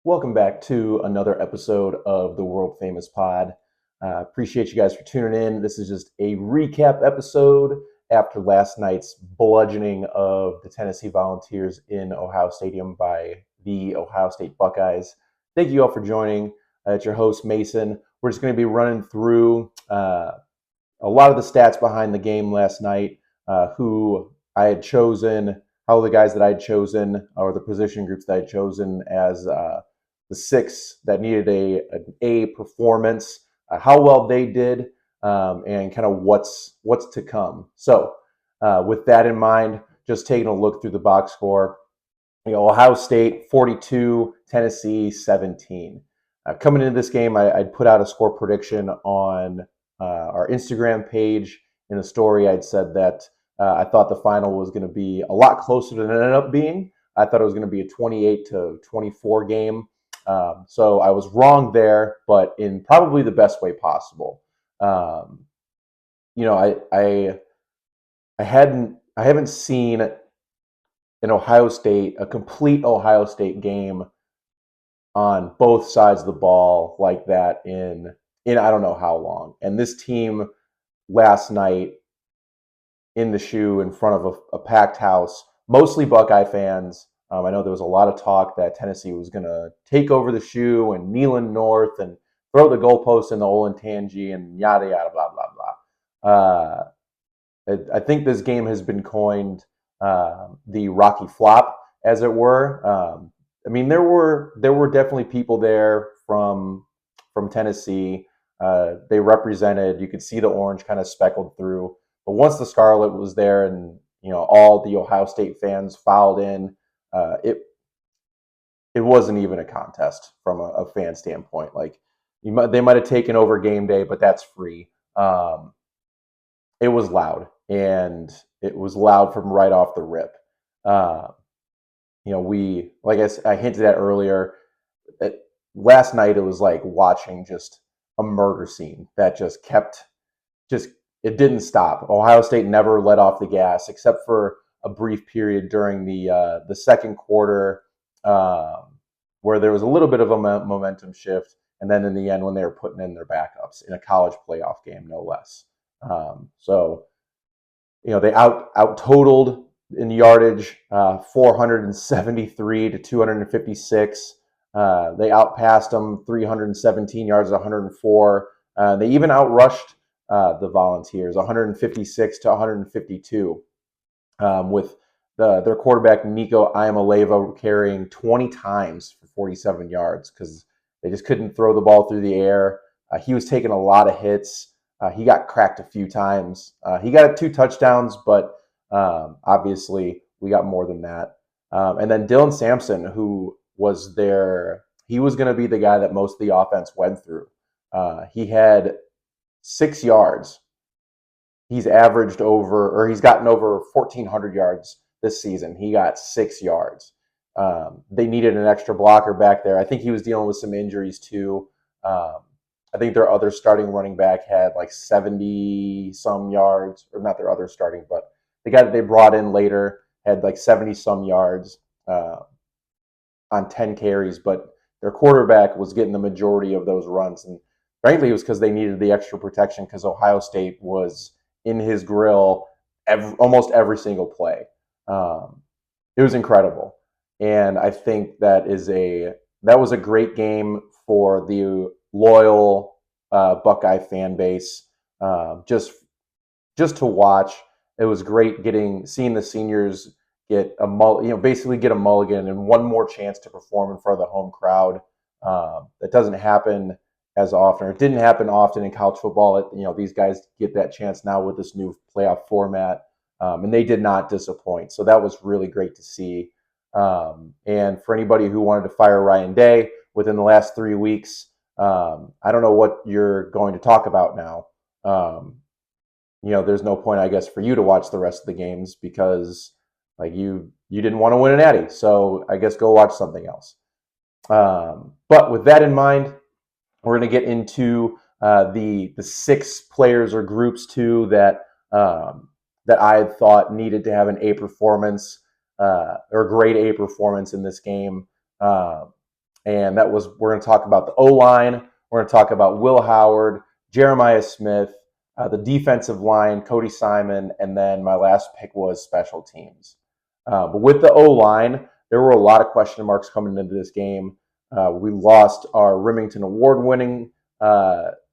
Welcome back to another episode of the World Famous Pod. Appreciate you guys for tuning in. This is just a recap episode after last night's bludgeoning of the Tennessee Volunteers in Ohio Stadium by the Ohio State Buckeyes. Thank you all for joining. It's your host, Mason. We're just going to be running through a lot of the stats behind the game last night, who I had chosen, how the guys that I had chosen, or the position groups that I had chosen as the six that needed an A performance, how well they did, and kind of what's to come. So with that in mind, just taking a look through the box score, Ohio State 42, Tennessee 17. Coming into this game, I'd put out a score prediction on our Instagram page. In a story, I'd said that I thought the final was going to be a lot closer than it ended up being. I thought it was going to be a 28-24 game. So I was wrong there, but in probably the best way possible. I haven't seen a complete Ohio State game on both sides of the ball like that in I don't know how long. And this team last night in the shoe in front of a packed house, mostly Buckeye fans. I know there was a lot of talk that Tennessee was going to take over the shoe and Neyland North and throw the goalpost in the Olentangy and yada, yada, blah, blah, blah. I think this game has been coined the Rocky Flop, as it were. There were definitely people there from Tennessee. They represented. You could see the orange kind of speckled through. But once the scarlet was there, and all the Ohio State fans filed in, it wasn't even a contest from a fan standpoint. Like they might have taken over game day, but that's free. It was loud, and it was loud from right off the rip. I hinted at earlier, that last night it was like watching just a murder scene that it didn't stop. Ohio State never let off the gas, except for a brief period during the second quarter, where there was a little bit of a momentum shift, and then in the end when they were putting in their backups in a college playoff game, no less. They out totaled in yardage, 473 to 256. They outpassed them 317 yards, 104. They even outrushed the Volunteers, 156 to 152, with their quarterback Nico Iamaleava carrying 20 times for 47 yards because they just couldn't throw the ball through the air. He was taking a lot of hits. He got cracked a few times. He got 2 touchdowns, but obviously we got more than that. And then Dylan Sampson, who was there, he was going to be the guy that most of the offense went through. He had 6 yards. He's gotten over 1,400 yards this season. He got 6 yards. They needed an extra blocker back there. I think he was dealing with some injuries too. I think their other starting running back had like 70 some yards, or not their other starting, but the guy that they brought in later had like 70 some yards on 10 carries, but their quarterback was getting the majority of those runs. And frankly, it was because they needed the extra protection because Ohio State was in his grill almost every single play. It was incredible. And I think that was a great game for the loyal Buckeye fan base. Just to watch, it was great seeing the seniors get basically get a mulligan and one more chance to perform in front of the home crowd. That doesn't happen as often, or it didn't happen often in college football. These guys get that chance now with this new playoff format, and they did not disappoint. So that was really great to see. And for anybody who wanted to fire Ryan Day within the last 3 weeks, I don't know what you're going to talk about now. There's no point, I guess, for you to watch the rest of the games because you didn't want to win an Natty. So I guess go watch something else. But with that in mind, we're going to get into the 6 players or groups too that I had thought needed to have an A performance or grade A performance in this game. and we're going to talk about the O-line. We're going to talk about Will Howard, Jeremiah Smith, the defensive line, Cody Simon, and then my last pick was special teams. But with the O-line, there were a lot of question marks coming into this game. We lost our Remington Award-winning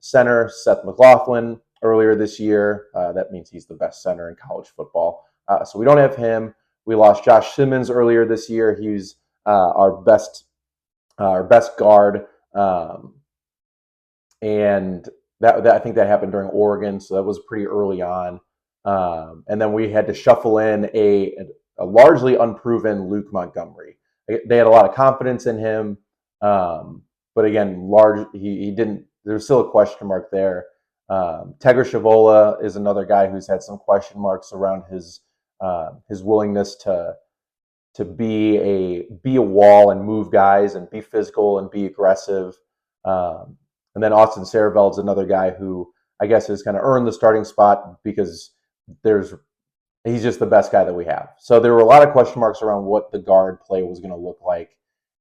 center, Seth McLaughlin, earlier this year. That means he's the best center in college football. So we don't have him. We lost Josh Simmons earlier this year. He's our best guard, and that I think that happened during Oregon, so that was pretty early on. And then we had to shuffle in a largely unproven Luke Montgomery. They had a lot of confidence in him, but again, he didn't. There's still a question mark there. Tegra Shavola is another guy who's had some question marks around his willingness to be a wall and move guys and be physical and be aggressive. And then Austin Saraveld's another guy who I guess has kind of earned the starting spot because he's just the best guy that we have. So there were a lot of question marks around what the guard play was going to look like.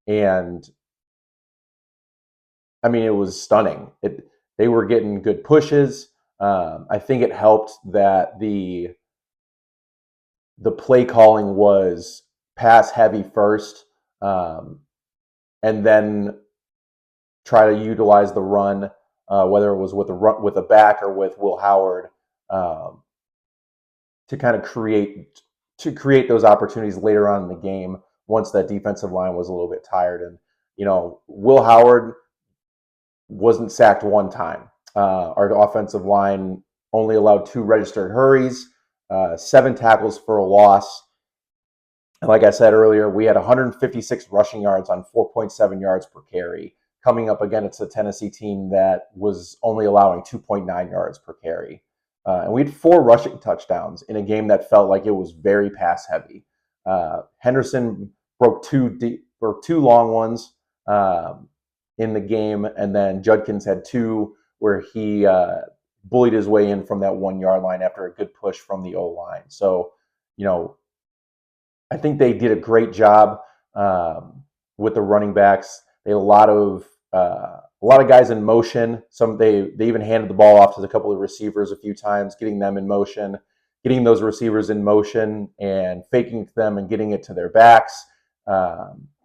And I mean, it was stunning. They were getting good pushes. I think it helped that the play calling was pass heavy first, and then try to utilize the run, whether it was with a back or with Will Howard, to kind of create those opportunities later on in the game once that defensive line was a little bit tired. And Will Howard wasn't sacked one time. Our offensive line only allowed 2 registered hurries, 7 tackles for a loss. And like I said earlier, we had 156 rushing yards on 4.7 yards per carry. Coming up against a Tennessee team that was only allowing 2.9 yards per carry. And we had 4 rushing touchdowns in a game that felt like it was very pass heavy. Henderson broke 2 long ones in the game, and then Judkins had 2 where he bullied his way in from that 1 yard line after a good push from the O-line. So, I think they did a great job with the running backs. They had a lot of guys in motion. They even handed the ball off to a couple of receivers a few times, getting them in motion, getting those receivers in motion and faking them and getting it to their backs,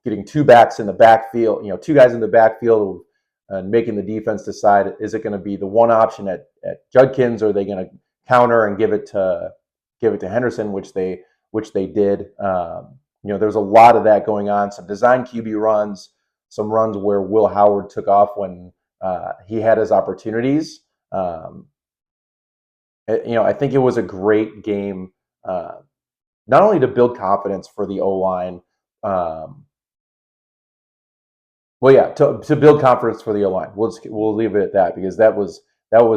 getting 2 backs in the backfield, 2 guys in the backfield, and making the defense decide, is it going to be the one option at Judkins, or are they going to counter and give it to Henderson, which they did. There's a lot of that going on. Some design QB runs, some runs where Will Howard took off when he had his opportunities. I think it was a great game, not only to build confidence for the O-line, to build confidence for the O-line. We'll leave it at that, because that was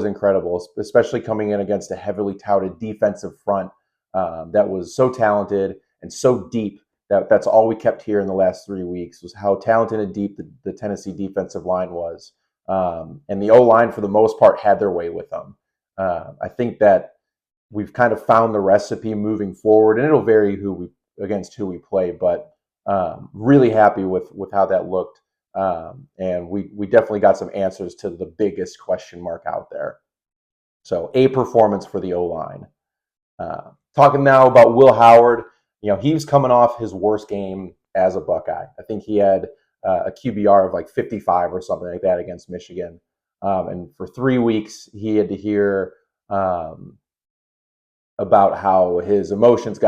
incredible, especially coming in against a heavily touted defensive front that was so talented and so deep. That's all we kept hearing the last 3 weeks, was how talented and deep the Tennessee defensive line was. And the O-line, for the most part, had their way with them. I think that we've kind of found the recipe moving forward, and it'll vary against who we play, but really happy with how that looked. And we definitely got some answers to the biggest question mark out there. So a performance for the O-line. Talking now about Will Howard, he was coming off his worst game as a Buckeye. I think he had a QBR of like 55 or something like that against Michigan. And for 3 weeks, he had to hear about how his emotions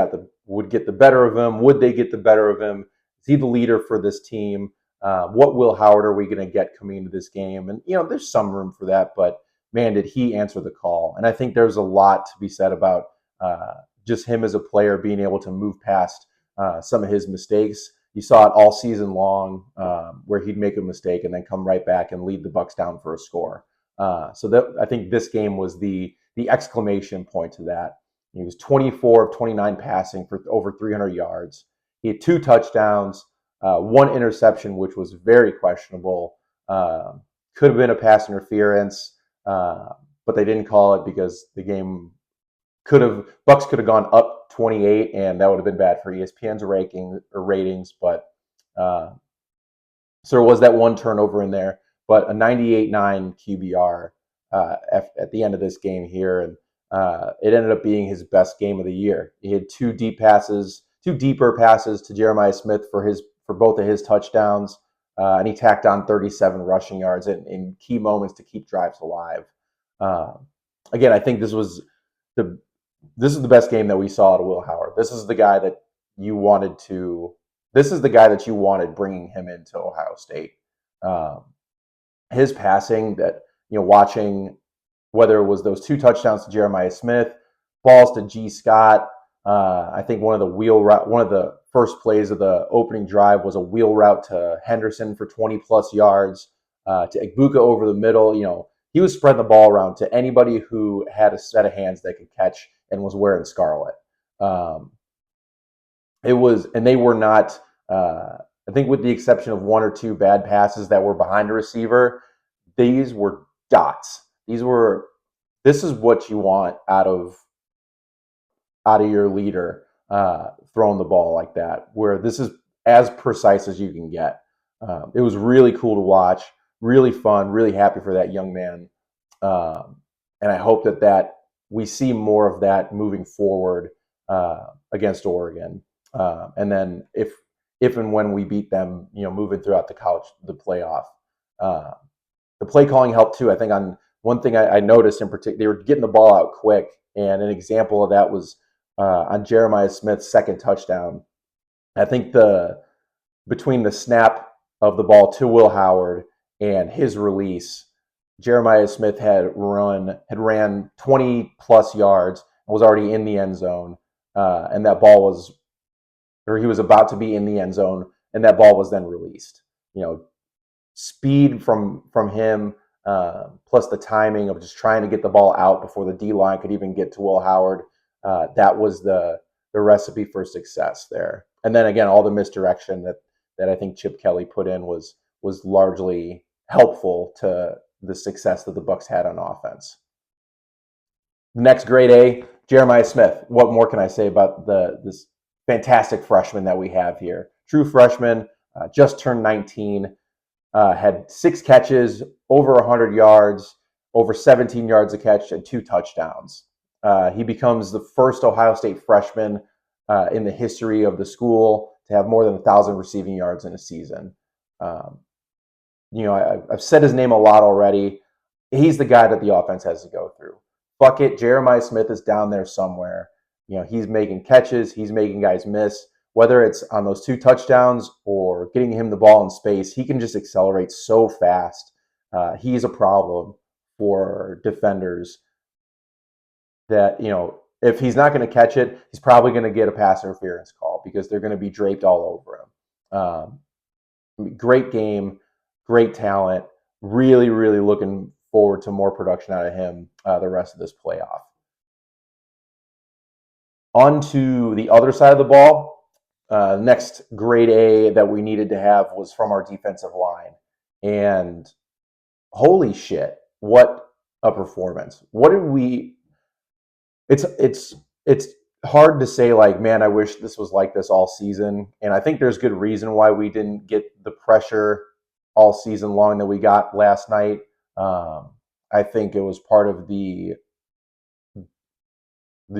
would get the better of him. Would they get the better of him? Is he the leader for this team? What Will Howard are we going to get coming into this game? And, there's some room for that, but man, did he answer the call. And I think there's a lot to be said about just him as a player being able to move past some of his mistakes. You saw it all season long, where he'd make a mistake and then come right back and lead the Bucs down for a score. So I think this game was the exclamation point to that. He was 24 of 29 passing for over 300 yards. He had 2 touchdowns, 1 interception, which was very questionable. Could have been a pass interference, but they didn't call it because the game Bucs could have gone up 28, and that would have been bad for ESPN's ratings. But So there was that one turnover in there, but a 98.9 QBR at the end of this game here, and it ended up being his best game of the year. He had two deeper passes to Jeremiah Smith for both of his touchdowns, and he tacked on 37 rushing yards in key moments to keep drives alive. Again, I think this is the best game that we saw out of Will Howard. This is the guy that you wanted bringing him into Ohio State. His passing, that watching, whether it was those two touchdowns to Jeremiah Smith, balls to G. Scott. I think one of the first plays of the opening drive was a wheel route to Henderson for 20 plus yards, to Egbuka over the middle. He was spreading the ball around to anybody who had a set of hands that could catch and was wearing scarlet. And they were not, I think with the exception of one or two bad passes that were behind a receiver, these were dots. This is what you want out of your leader, throwing the ball like that, where this is as precise as you can get. It was really cool to watch, really fun, really happy for that young man. And I hope that we see more of that moving forward against Oregon. And then if and when we beat them, moving throughout the playoff. The play calling helped too. I think on one thing I noticed in particular, they were getting the ball out quick. And an example of that was on Jeremiah Smith's second touchdown. I think between the snap of the ball to Will Howard and his release, Jeremiah Smith had ran 20 plus yards and was already in the end zone. And he was about to be in the end zone, and that ball was then released. Speed from him, plus the timing of just trying to get the ball out before the D-line could even get to Will Howard. That was the recipe for success there. And then again, all the misdirection that I think Chip Kelly put in was largely helpful to the success that the Bucs had on offense. Next, grade A, Jeremiah Smith. What more can I say about this fantastic freshman that we have here? True freshman, just turned 19, had 6 catches, over 100 yards, over 17 yards a catch, and 2 touchdowns. He becomes the first Ohio State freshman in the history of the school to have more than 1,000 receiving yards in a season. I've said his name a lot already. He's the guy that the offense has to go through. Fuck it, Jeremiah Smith is down there somewhere. He's making catches, he's making guys miss. Whether it's on those 2 touchdowns or getting him the ball in space, he can just accelerate so fast. He's a problem for defenders that, if he's not going to catch it, he's probably going to get a pass interference call because they're going to be draped all over him. Great game, great talent. Really, really looking forward to more production out of him the rest of this playoff. On to the other side of the ball. Next grade A that we needed to have was from our defensive line. And holy shit, what a performance. It's hard to say, like, man, I wish this was like this all season. And I think there's good reason why we didn't get the pressure all season long that we got last night. I think it was part of the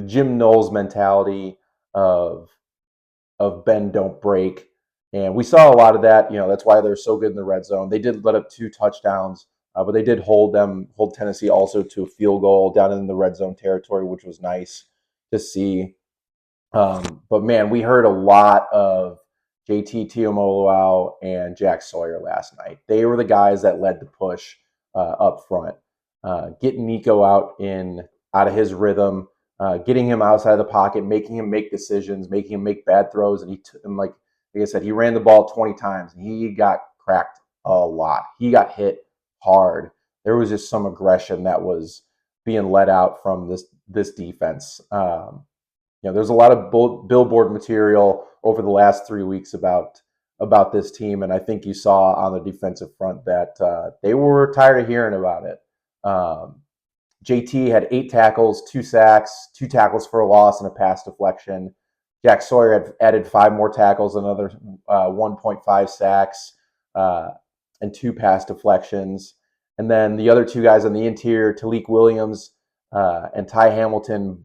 Jim Knowles mentality of bend, don't break. And we saw a lot of that. That's why they're so good in the red zone. They did let up 2 touchdowns, but they did hold Tennessee also to a field goal down in the red zone territory, which was nice to see. But man, we heard a lot of JT Tuimoloau and Jack Sawyer last night. They were the guys that led the push up front. Getting Nico out of his rhythm, getting him outside of the pocket, making him make decisions, making him make bad throws. And like I said, he ran the ball 20 times and he got cracked a lot. He got hit hard. There was just some aggression that was being let out from this defense. There's a lot of billboard material over the last 3 weeks about this team, and I think you saw on the defensive front that they were tired of hearing about it. JT had 8 tackles, 2 sacks, 2 tackles for a loss, and a pass deflection. Jack Sawyer had added 5 more tackles, another 1.5 sacks. and 2 pass deflections. And then the other 2 guys on the interior, Talik Williams and Ty Hamilton,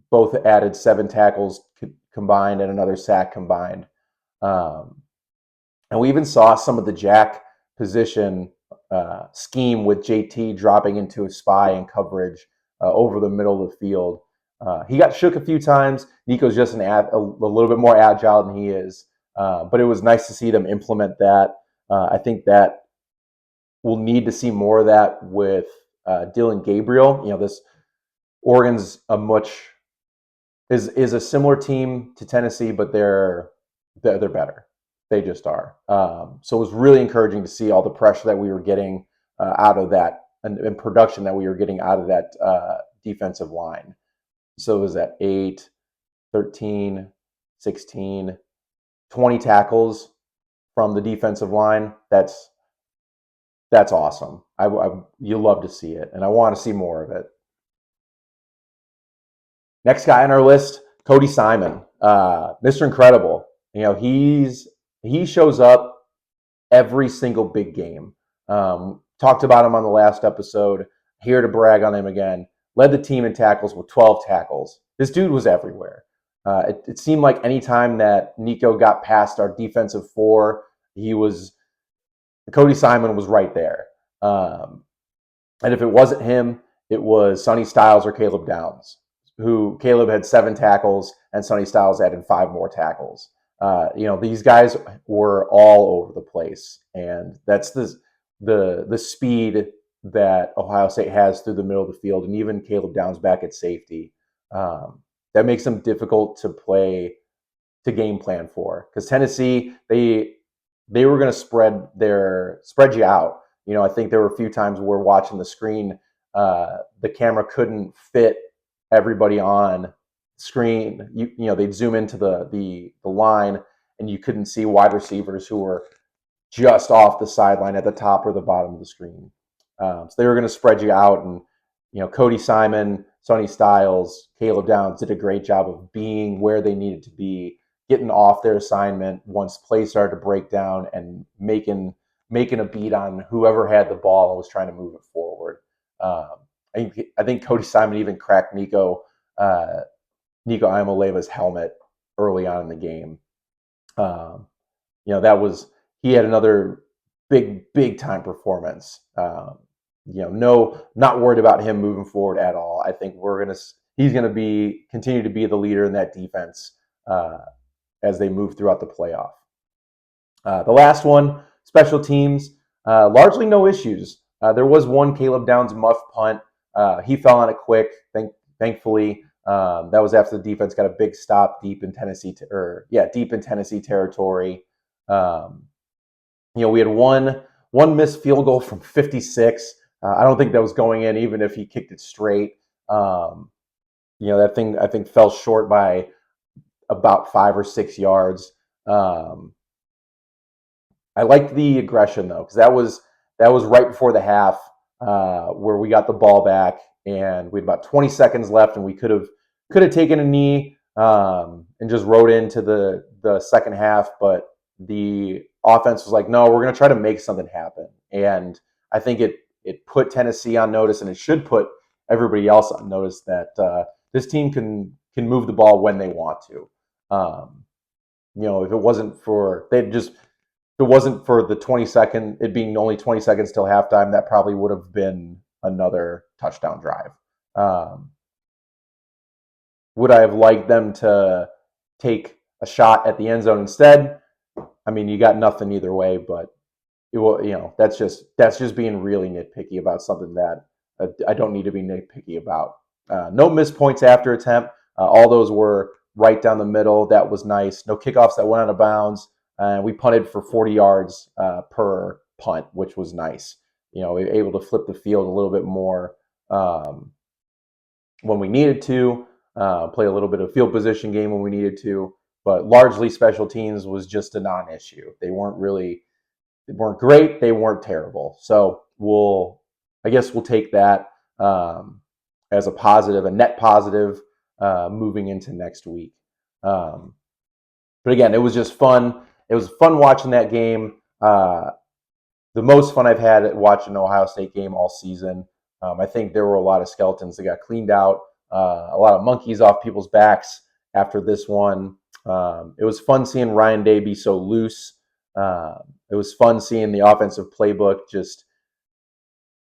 both added 7 tackles combined and another sack combined. And we even saw some of the jack position scheme with JT dropping into a spy and coverage over the middle of the field. He got shook a few times. Nico's just a little bit more agile than he is. But it was nice to see them implement that. I think that we'll need to see more of that with Dylan Gabriel. This Oregon's is a similar team to Tennessee, but they're better. They just are. So it was really encouraging to see all the pressure that we were getting out of that and production that we were getting out of that defensive line. So it was at 8, 13, 16, 20 tackles from the defensive line. That's awesome. You love to see it, and I want to see more of it. Next guy on our list, Cody Simon, Mr. Incredible. He shows up every single big game. Talked about him on the last episode. Here to brag on him again. Led the team in tackles with 12 tackles. This dude was everywhere. It seemed like any time that Nico got past our defensive 4, Cody Simon was right there. And if it wasn't him, it was Sonny Styles or Caleb Downs, who Caleb had 7 tackles and Sonny Styles added 5 more tackles. These guys were all over the place, and that's the speed that Ohio State has through the middle of the field, and even Caleb Downs back at safety. That makes them difficult to game plan for, because Tennessee, they were going to spread you out. I think there were a few times where watching the screen, the camera couldn't fit everybody on screen. They'd zoom into the line, and you couldn't see wide receivers who were just off the sideline at the top or the bottom of the screen. So they were going to spread you out, and Cody Simon, Sonny Styles, Caleb Downs did a great job of being where they needed to be, getting off their assignment once plays started to break down, and making a beat on whoever had the ball and was trying to move it forward. I think Cody Simon even cracked Nico Imaleva's helmet early on in the game. He had another big time performance. Not worried about him moving forward at all. I think he's going to continue to be the leader in that defense as they move throughout the playoff. The last one, special teams, largely no issues. There was one Caleb Downs muff punt. He fell on it quick, thankfully. That was after the defense got a big stop deep in Tennessee territory. We had one missed field goal from 56. I don't think that was going in, even if he kicked it straight. That thing I think fell short by about 5 or 6 yards. I liked the aggression though, because that was right before the half, where we got the ball back and we had about 20 seconds left, and we could have taken a knee and just rode into the second half, but the offense was like, no, we're going to try to make something happen. And I think it put Tennessee on notice, and it should put everybody else on notice that this team can move the ball when they want to. If it wasn't for the 20-second, it being only 20 seconds till halftime, that probably would have been another touchdown drive. Would I have liked them to take a shot at the end zone instead? I mean, you got nothing either way, but that's just being really nitpicky about something that I don't need to be nitpicky about. No missed points after attempt. All those were right down the middle. That was nice. No kickoffs that went out of bounds. We punted for 40 yards per punt, which was nice. We were able to flip the field a little bit more when we needed to, play a little bit of field position game when we needed to, but largely special teams was just a non-issue. They weren't great. They weren't terrible. So I guess we'll take that as a positive, a net positive moving into next week. But again, it was just fun. It was fun watching that game. the most fun I've had watching an Ohio State game all season. I think there were a lot of skeletons that got cleaned out, a lot of monkeys off people's backs after this one. It was fun seeing Ryan Day be so loose. It was fun seeing the offensive playbook just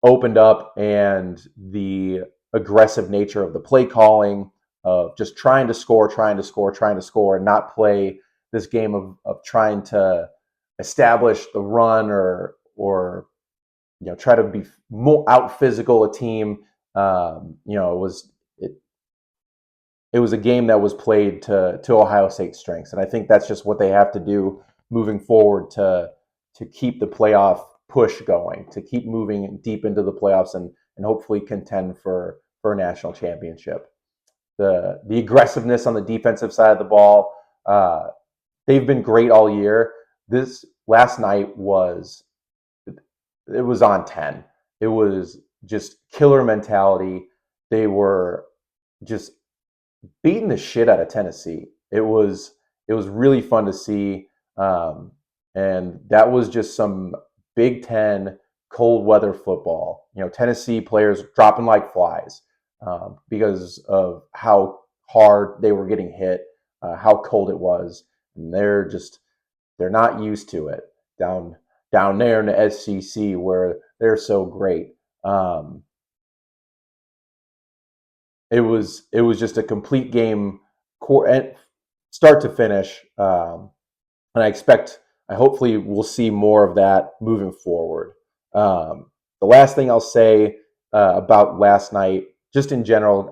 opened up, and the aggressive nature of the play calling, of just trying to score, and not play this game of trying to establish the run or try to be more out physical a team. It was a game that was played to Ohio State's strengths, and I think that's just what they have to do moving forward to keep the playoff push going, to keep moving deep into the playoffs and hopefully contend for a national championship. The aggressiveness on the defensive side of the ball, they've been great all year. This last night was on 10. It was just killer mentality. They were just beating the shit out of Tennessee. It was really fun to see, and that was just some Big Ten cold weather football. Tennessee players dropping like flies because of how hard they were getting hit, how cold it was, and they're not used to it down there in the SEC where they're so great. It was just a complete game, start to finish, and I hopefully we'll see more of that moving forward. The last thing I'll say about last night, just in general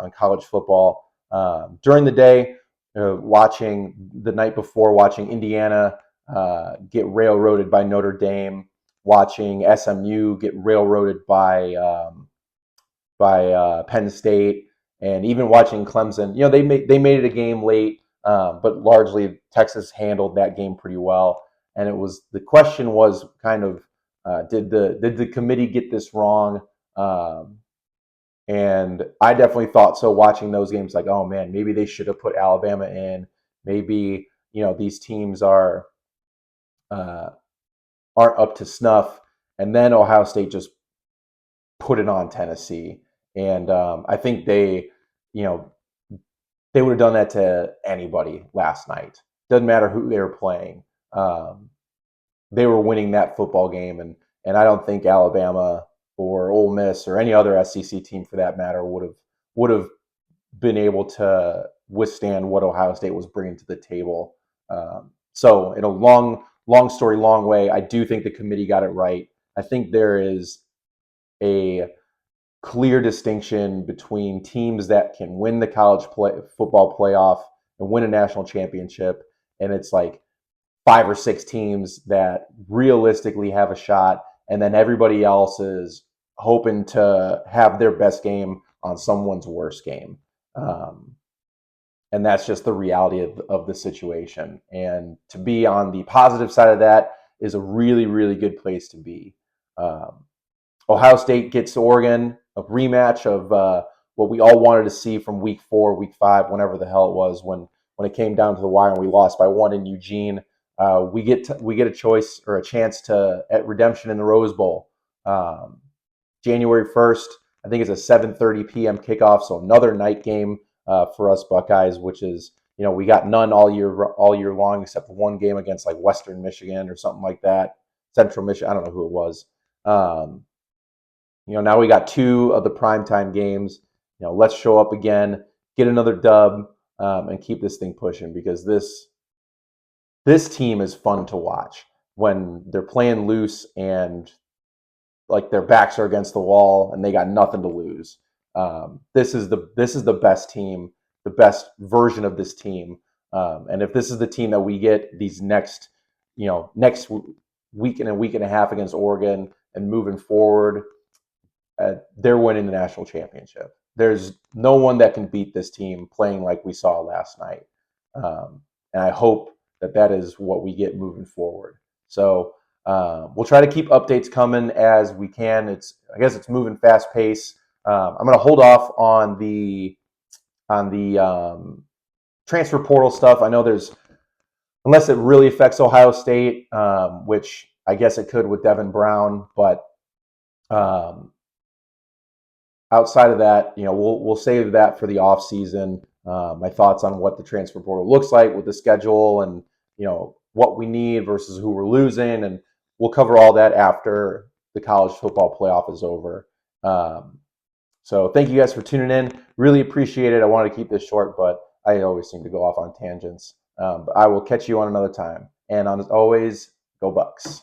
on college football, during the day, watching the night before, watching Indiana get railroaded by Notre Dame, watching SMU get railroaded by Penn State, and even watching Clemson. They made it a game late, but largely Texas handled that game pretty well. And the question was kind of, did the committee get this wrong? And I definitely thought so. Watching those games, like, oh man, maybe they should have put Alabama in. Maybe these teams aren't up to snuff. And then Ohio State just put it on Tennessee. And I think they would have done that to anybody last night. Doesn't matter who they were playing. They were winning that football game, and I don't think Alabama or Ole Miss or any other SEC team for that matter would have been able to withstand what Ohio State was bringing to the table. So in a long story, long way, I do think the committee got it right. I think there is a clear distinction between teams that can win the college football playoff and win a national championship, and it's like 5 or 6 teams that realistically have a shot, and then everybody else is hoping to have their best game on someone's worst game. And that's just the reality of the situation. And to be on the positive side of that is a really, really good place to be. Ohio State gets Oregon, a rematch of what we all wanted to see from week 4, week 5, whenever the hell it was, when it came down to the wire and we lost by 1 in Eugene. We get a choice or a chance at redemption in the Rose Bowl. January 1st, I think it's a 7:30 p.m. kickoff, so another night game for us Buckeyes, which is, we got none all year long except for one game against like Western Michigan or something like that, Central Michigan. I don't know who it was. Now we got 2 of the primetime games. Let's show up again, get another dub, and keep this thing pushing, because this team is fun to watch when they're playing loose and like their backs are against the wall and they got nothing to lose. This is the best team, the best version of this team. And if this is the team that we get these next week and a half against Oregon and moving forward, they're winning the national championship. There's no one that can beat this team playing like we saw last night. And I hope that is what we get moving forward. So we'll try to keep updates coming as we can. I guess it's moving fast pace. I'm going to hold off on the transfer portal stuff. I know unless it really affects Ohio State, which I guess it could with Devin Brown, but outside of that, we'll save that for the off season. My thoughts on what the transfer portal looks like with the schedule, and what we need versus who we're losing, and we'll cover all that after the college football playoff is over. So thank you guys for tuning in. Really appreciate it. I wanted to keep this short, but I always seem to go off on tangents. But I will catch you on another time. And as always, go Bucks.